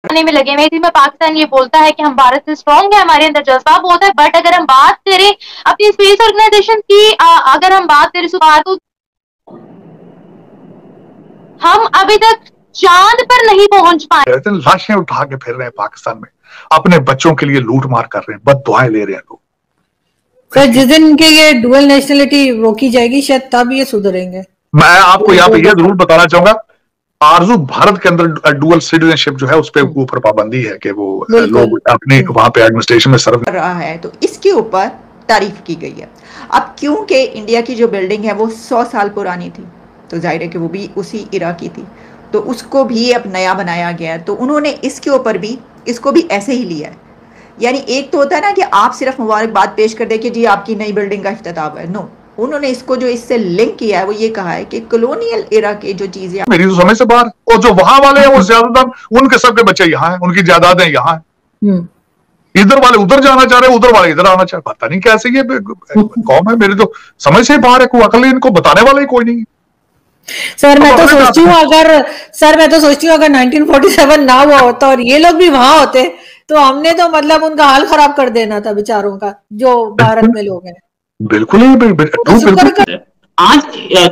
में लगे हुए थी। मैं पाकिस्तान ये बोलता है कि हम भारत से स्ट्रांग है, हमारे अंदर जज्बा बहुत है, बट अगर हम बात करें अपनी स्पेस ऑर्गेनाइजेशन की, अगर हम बात करें सुबह, तो हम अभी तक चांद पर नहीं पहुंच पाए। लाशें उठा के फिर रहे हैं पाकिस्तान में, अपने बच्चों के लिए लूट मार कर रहे हैं, बद दुआएं ले रहे हैं लोग। सर जिस दिन इनके ये डुअल नेशनलिटी रोकी जाएगी शायद तब ये सुधरेंगे। मैं आपको यहाँ पे ये जरूर बताना चाहूंगा, आरजू भारत के अंदर डुअल सिटीजनशिप जो है उस पे ऊपर पाबंदी है कि वो लोग अपने वहां पे एडमिनिस्ट्रेशन में सर्व कर रहा है, तो इसके ऊपर तारीफ की गई है। अब क्योंकि इंडिया की जो बिल्डिंग है वो 100 साल पुरानी थी, तो जाहिर है कि वो भी उसी इरा की थी, तो उसको भी अब नया बनाया गया है, तो उन्होंने इसके ऊपर भी इसको भी ऐसे ही लिया है। यानी एक तो होता है ना कि आप सिर्फ मुबारकबाद पेश कर दे कि जी आपकी नई बिल्डिंग का इफ्तिताह है, नो, उन्होंने इसको जो इससे लिंक किया है वो ये कहा है कि कॉलोनियल एरा के जो चीजें मेरी तो समझ से बाहर, और जो वहां वाले हैं वो ज्यादातर उनके सबके बच्चे यहाँ हैं, उनकी जायदादें यहाँ हैं, इधर वाले उधर जाना चाह रहे हैं, उधर वाले इधर आना चाह रहे, पता नहीं कैसे ये कौम है, मेरी तो समझ से बाहर है, कोई अकल इनको बताने वाला ही कोई नहीं। सर मैं तो सोचती हूँ अगर 1947 ना हुआ होता और ये लोग भी वहां होते तो हमने तो मतलब उनका हाल खराब कर देना था बेचारों का, जो भारत में लोग हैं। बिल्कुल ही आज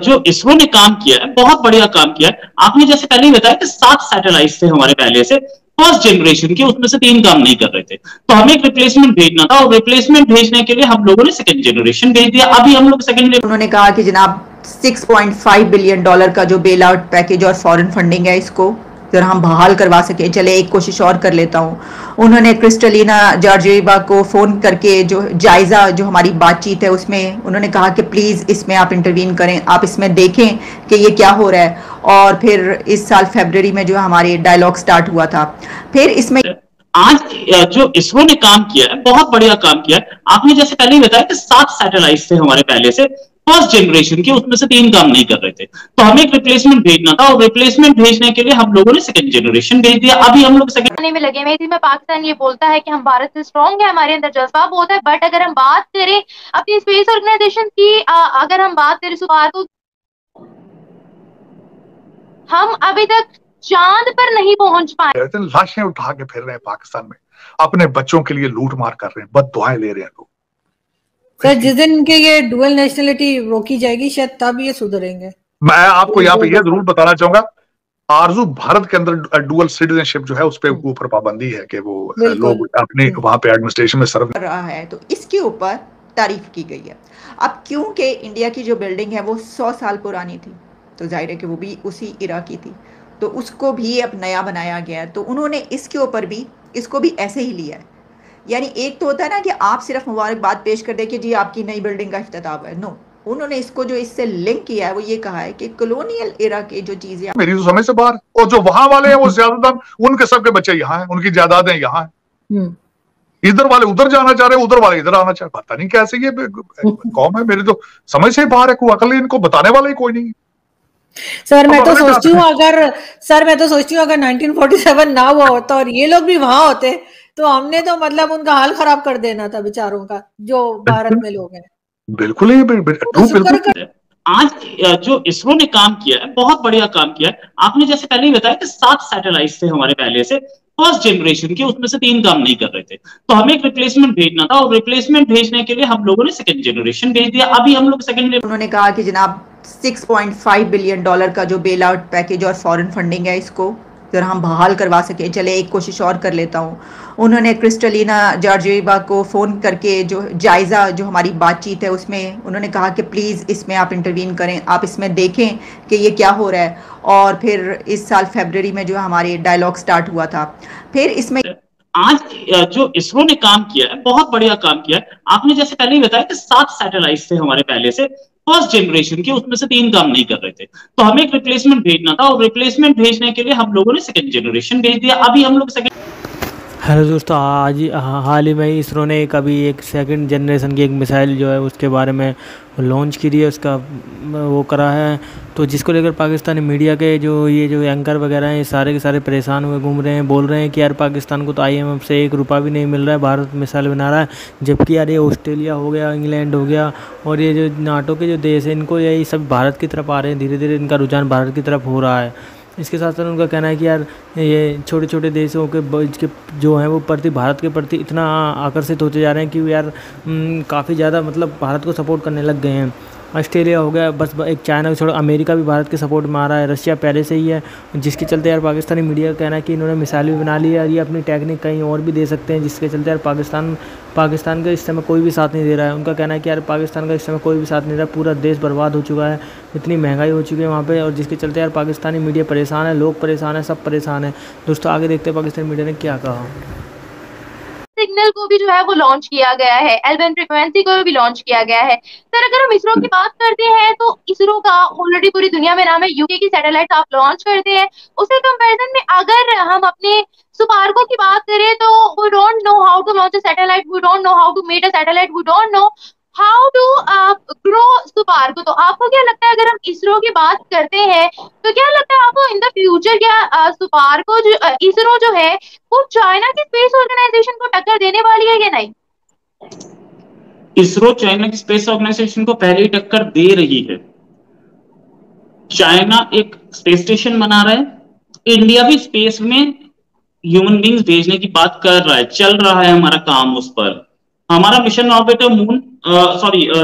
जो इसरो ने काम किया है बहुत बढ़िया काम किया है। आपने जैसे पहले ही बताया कि 7 सैटेलाइट थे हमारे पहले से फर्स्ट जनरेशन के, उसमें से 3 काम नहीं कर रहे थे, तो हमें एक रिप्लेसमेंट भेजना था और रिप्लेसमेंट भेजने के लिए हम लोगों ने सेकंड जनरेशन भेज दिया। अभी हम लोग सेकंड, उन्होंने कहा कि जनाब $6.5 बिलियन का जो बेल आउट पैकेज और फॉरेन फंडिंग है इसको जरा हम बहाल करवा सके। चले एक कोशिश और कर लेता हूँ। उन्होंने क्रिस्टलिना जॉर्जिएवा को फोन करके जो जायजा जो हमारी बातचीत है उसमें उन्होंने कहा कि प्लीज इसमें आप इंटरवीन करें, आप इसमें देखें कि ये क्या हो रहा है। और फिर इस साल फरवरी में जो हमारे डायलॉग स्टार्ट हुआ था, फिर इसमें आज जो इसरो ने काम किया है बहुत बढ़िया काम किया है। आपने जैसे पहले ही बताया कि 7 सैटेलाइट थे हमारे पहले से फर्स्ट जनरेशन के, उसमें से 3 काम नहीं कर रहे थे, तो हमें एक रिप्लेसमेंट भेजना था और रिप्लेसमेंट भेजने के लिए हम लोगों ने सेकंड जनरेशन भेज दिया। अभी हम लोग सेकंड में लगे हुए थे। मैं पाकिस्तान ये बोलता है कि हम भारत से स्ट्रांग है, हमारे अंदर जज्बा बहुत है, बट अगर हम बात करें अपनी स्पेस ऑर्गेनाइजेशन की, अगर हम बात करें सुबह, तो हम अभी तक चांद पर नहीं पहुंच पाए। लाशें उठा के फिर रहे हैं पाकिस्तान में, अपने बच्चों के लिए लूट मार कर रहे हैं, बद दुआएं ले रहे हैं लोग। सर जिस दिन इनके ये डुअल नेशनलिटी रोकी जाएगी शायद तब ये सुधरेंगे। मैं आपको यहाँ पे ये जरूर बताना चाहूंगा, आरजू भारत के अंदर डुअल सिटीजनशिप जो है उस पे ऊपर पाबंदी है कि वो लोग अपने वहां पे एडमिनिस्ट्रेशन में सर्व कर रहा है, तो इसके ऊपर तारीफ की गई है। अब क्योंकि इंडिया की जो बिल्डिंग है वो 100 साल पुरानी थी, तो जाहिर है कि वो भी उसी इरा की थी, तो उसको भी अब नया बनाया गया है, तो उन्होंने इसके ऊपर भी इसको भी ऐसे ही लिया है। यानी एक तो होता है ना कि आप सिर्फ मुबारकबाद पेश कर दे कि जी आपकी नई बिल्डिंग का इफ्तिताह है, नो, उन्होंने इसको जो इससे लिंक किया है वो ये कहा है कि कॉलोनियल एरा के जो चीजें मेरी तो समझ से बाहर, और जो वहां वाले हैं वो ज्यादातर उनके सबके बच्चे यहाँ हैं, उनकी जायदादें यहाँ हैं, इधर वाले उधर जाना चाह रहे हैं, उधर वाले इधर आना चाह रहे, पता नहीं कैसे ये कौम है, मेरी तो समझ से बाहर है, कोई अकल इनको बताने वाला ही कोई नहीं। सर मैं तो सोचती हूँ अगर 1947 ना हुआ होता और ये लोग भी वहां होते तो हमने तो मतलब उनका हाल खराब कर देना था बेचारों का, जो भारत में लोग हैं। बिल्कुल ही बिल्कुल। आज जो इसरो ने काम किया है बहुत बढ़िया काम किया है। आपने जैसे पहले ही बताया कि 7 सैटेलाइट थे हमारे पहले से फर्स्ट जनरेशन के, उसमें से 3 काम नहीं कर रहे थे, तो हमें एक रिप्लेसमेंट भेजना था और रिप्लेसमेंट भेजने के लिए हम लोगों ने सेकंड जनरेशन भेज दिया। अभी हम लोग सेकंड, उन्होंने कहा कि जनाब $6.5 बिलियन का जो बेल आउट पैकेज और फॉरेन फंडिंग है इसको जरा हम बहाल करवा सके। चले एक कोशिश और कर लेता हूँ। उन्होंने क्रिस्टलिना जॉर्जिएवा को फोन करके जो जायजा जो हमारी बातचीत है उसमें उन्होंने कहा कि प्लीज इसमें आप इंटरवीन करें, आप इसमें देखें कि ये क्या हो रहा है। और फिर इस साल फरवरी में जो हमारे डायलॉग स्टार्ट हुआ था, फिर इसमें आज जो इसरो ने काम किया है बहुत बढ़िया काम किया है। आपने जैसे पहले ही बताया कि 7 सैटेलाइट थे हमारे पहले से फर्स्ट जनरेशन के, उसमें से 3 काम नहीं कर रहे थे, तो हमें एक रिप्लेसमेंट भेजना था और रिप्लेसमेंट भेजने के लिए हम लोगों ने सेकंड जनरेशन भेज दिया। अभी हम लोग सेकंड। हेलो दोस्तों, आज हाल ही में इसरो ने कभी एक सेकंड जनरेशन की एक मिसाइल जो है उसके बारे में लॉन्च की है, उसका वो करा है, तो जिसको लेकर पाकिस्तानी मीडिया के जो एंकर वगैरह हैं ये सारे के सारे परेशान हुए घूम रहे हैं, बोल रहे हैं कि यार पाकिस्तान को तो IMF से 1 रुपया भी नहीं मिल रहा है, भारत मिसाइल बना रहा है, जबकि यार ये ऑस्ट्रेलिया हो गया, इंग्लैंड हो गया और ये जो नाटो के जो देश हैं इनको यही सब भारत की तरफ आ रहे हैं, धीरे धीरे इनका रुझान भारत की तरफ हो रहा है। इसके साथ साथ उनका कहना है कि यार ये छोटे छोटे देशों के जो हैं वो प्रति भारत के प्रति इतना आकर्षित होते जा रहे हैं कि यार काफ़ी ज़्यादा मतलब भारत को सपोर्ट करने लग गए हैं। ऑस्ट्रेलिया हो गया, बस एक चाइना को छोड़ अमेरिका भी भारत के सपोर्ट में आ रहा है, रशिया पहले से ही है, जिसके चलते यार पाकिस्तानी मीडिया का कहना है कि इन्होंने मिसाइल भी बना ली है और ये अपनी टेक्निक कहीं और भी दे सकते हैं, जिसके चलते यार पाकिस्तान का इस समय कोई भी साथ नहीं दे रहा है। उनका कहना है कि यार पाकिस्तान का इस समय कोई भी साथ नहीं दे रहा, पूरा देश बर्बाद हो चुका है, इतनी महंगाई हो चुकी है वहाँ पे, और जिसके चलते यार पाकिस्तानी मीडिया परेशान है, लोग परेशान है, सब परेशान है। दोस्तों आगे देखते हैं पाकिस्तानी मीडिया ने क्या कहा। सिग्नल को भी जो है वो लॉन्च किया गया है, L-band फ्रीक्वेंसी को भी लॉन्च किया गया है। सर अगर हम इसरो की बात करते हैं तो इसरो का ऑलरेडी पूरी दुनिया में नाम है, यूके की सैटेलाइट आप लॉन्च करते हैं, उसके कंपैरिजन में अगर हम अपने सुपार्को की बात करें तो we don't know how to launch a satellite, we don't know how to mate a satellite, we don't know how to grow SUPARCO. तो आपको क्या लगता है अगर हम इसरो की बात करते हैं तो क्या लगता है आपको इन द फ्यूचर क्या सुपार्को जो इसरो जो है वो चाइना की स्पेस ऑर्गेनाइजेशन को टक्कर देने वाली है या नहीं? इसरो चाइना की स्पेस ऑर्गेनाइजेशन को पहले ही टक्कर दे रही है। चाइना एक स्पेस स्टेशन बना रहा है, इंडिया भी स्पेस में ह्यूमन बींग्स भेजने की बात कर रहा है, चल रहा है हमारा काम उस पर। हमारा mission orbiter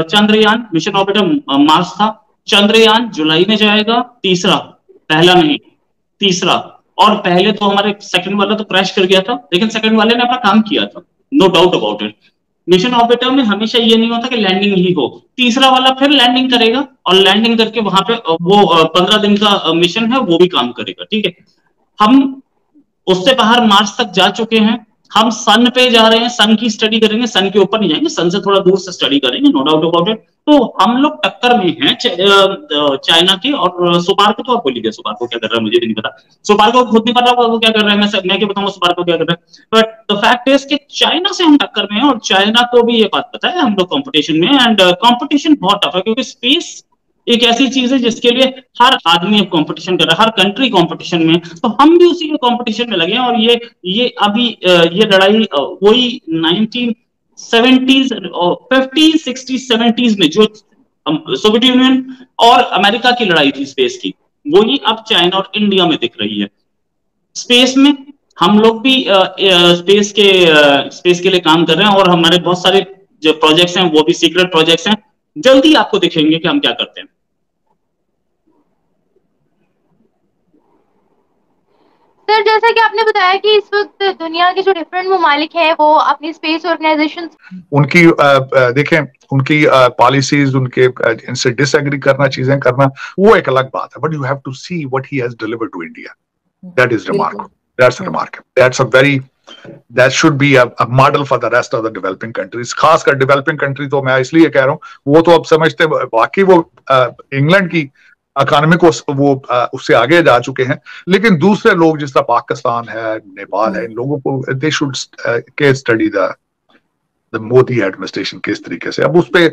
Chandrayaan, mission orbiter Mars था, चंद्रयान जुलाई में जाएगा, तीसरा, पहला नहीं तीसरा। और पहले तो हमारे सेकंड वाला तो क्रैश कर गया था, लेकिन सेकंड वाले ने अपना काम किया था, no doubt about it. Mission orbiter में हमेशा ये नहीं होता कि लैंडिंग ही हो, तीसरा वाला फिर लैंडिंग करेगा और लैंडिंग करके वहां पे वो 15 दिन का मिशन है वो भी काम करेगा, ठीक है। हम उससे बाहर मार्स तक जा चुके हैं, हम सन पे जा रहे हैं, सन की स्टडी करेंगे, सन के ऊपर नहीं जाएंगे, सन से थोड़ा दूर से स्टडी करेंगे, नो डाउट अबाउट इट। तो हम लोग टक्कर में हैं चाइना की। और सुपार्को तो आप बोलिए, सुपार्को क्या कर रहा है मुझे भी नहीं पता, सुपार्को खुद नहीं पता वो क्या कर रहा है, मैं क्या बताऊंगा सुपार्को क्या कर रहा है। बट द फैक्ट इज कि चाइना से हम टक्कर में हैं और चाइना को भी ये बात पता है हम लोग कॉम्पिटिशन में, एंड कॉम्पिटिशन बहुत टफ है, क्योंकि स्पेस एक ऐसी चीज है जिसके लिए हर आदमी अब कंपटीशन कर रहा है, हर कंट्री कंपटीशन में, तो हम भी उसी के कंपटीशन में लगे हैं। और ये अभी ये लड़ाई वही 1970s 50s 60s 70s में जो सोवियत यूनियन और अमेरिका की लड़ाई थी स्पेस की, वही अब चाइना और इंडिया में दिख रही है। स्पेस में हम लोग भी स्पेस के लिए काम कर रहे हैं, और हमारे बहुत सारे जो प्रोजेक्ट्स हैं वो भी सीक्रेट प्रोजेक्ट्स हैं, जल्दी आपको दिखेंगे कि हम क्या करते हैं। सर जैसा कि आपने बताया कि इस वक्त दुनिया के जो डिफरेंट ममालिक हैं वो अपनी स्पेस ऑर्गेनाइजेशन उनकी देखें उनकी पॉलिसीज, उनके इनसे डिसएग्री करना, चीजें करना, वो एक अलग बात है, but you have to see what he has delivered to India, that is remarkable, that's remarkable, that's a very that should be a model for the rest of the developing countries। खासकर developing country तो मैं इसलिए कह रहा हूँ, वो तो अब समझते वाकई वो इंग्लैंड की इकोनॉमी को वो उससे आगे जा चुके हैं, लेकिन दूसरे लोग जिस तरह पाकिस्तान है, नेपाल है, इन लोगों को they should case study the Modi administration किस तरीके से। अब उस पे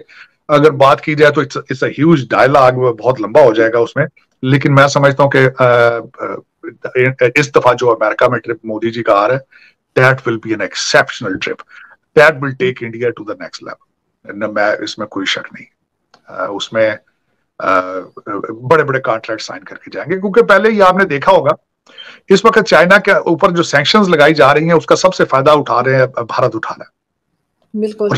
अगर बात की जाए तो इट्स अ ह्यूज डायलॉग, बहुत लंबा हो जाएगा उसमें, लेकिन मैं समझता हूँ कि इस दफा जो अमेरिका में ट्रिप मोदी जी का आ रहा है, that will be an exceptional trip, that will take India to the next level। मैं इसमें कोई शक नहीं, उसमें बड़े बड़े कॉन्ट्रैक्ट साइन करके जाएंगे, क्योंकि पहले ही आपने देखा होगा इस वक्त चाइना के ऊपर जो सैंक्शंस लगाई जा रही हैं उसका सबसे फायदा उठा रहे हैं भारत उठा रहा है। बिल्कुल। और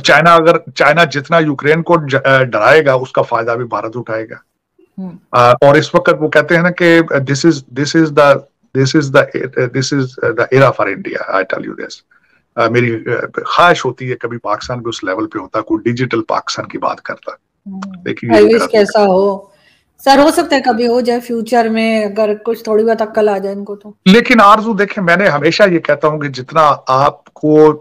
चाइना जितना यूक्रेन को डराएगा उसका फायदा भी भारत उठाएगा। और इस वक्त वो कहते हैं ना कि this is the era for India, I tell you this। मेरी ख्वाहिश होती है कभी पाकिस्तान भी उस लेवल पे होता, कोई डिजिटल पाकिस्तान की बात करता, लेकिन कैसा हो सर, हो सकता है कभी हो जाए फ्यूचर में, अगर कुछ थोड़ी बहुत अक्ल आ जाए इनको तो। लेकिन आरजू देखें, मैंने हमेशा ये कहता हूँ कि जितना आपको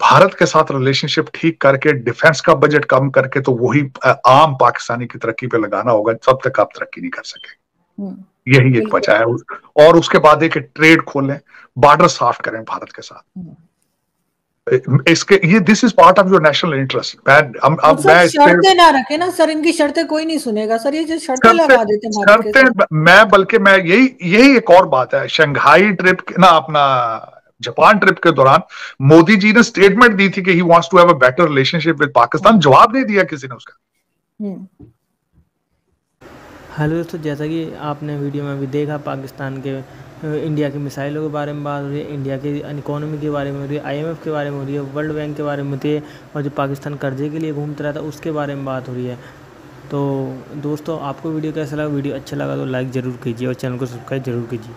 भारत के साथ रिलेशनशिप ठीक करके डिफेंस का बजट कम करके तो वही आम पाकिस्तानी की तरक्की पे लगाना होगा, तब तक आप तरक्की नहीं कर सके। यही एक वजह है। और उसके बाद एक ट्रेड खोलें, बॉर्डर साफ करें भारत के साथ, इसके ये this is part of your national interest. मैं शर्तें ना रखे ना सर, इनकी शर्तें कोई नहीं सुनेगा सर, ये जो शर्तें लगा देते हैं शर्तें, बल्कि मैं यही एक और बात है, शंघाई ट्रिप ना, अपना जापान ट्रिप के दौरान मोदी जी ने स्टेटमेंट दी थी कि he wants to have a better relationship with Pakistan, जवाब नहीं दिया किसी ने उसका। हेलो दोस्तों, जैसा कि आपने वीडियो में अभी देखा, पाकिस्तान के इंडिया की मिसाइलों के बारे में बात हो रही है, इंडिया की इकोनॉमी के बारे में हो रही है, IMF के बारे में हो रही है, वर्ल्ड बैंक के बारे में होती है, और जो पाकिस्तान कर्जे के लिए घूमता रहता है उसके बारे में बात हो रही है। तो दोस्तों, आपको वीडियो कैसा लगा? वीडियो अच्छा लगा तो लाइक ज़रूर कीजिए और चैनल को सब्सक्राइब ज़रूर कीजिए।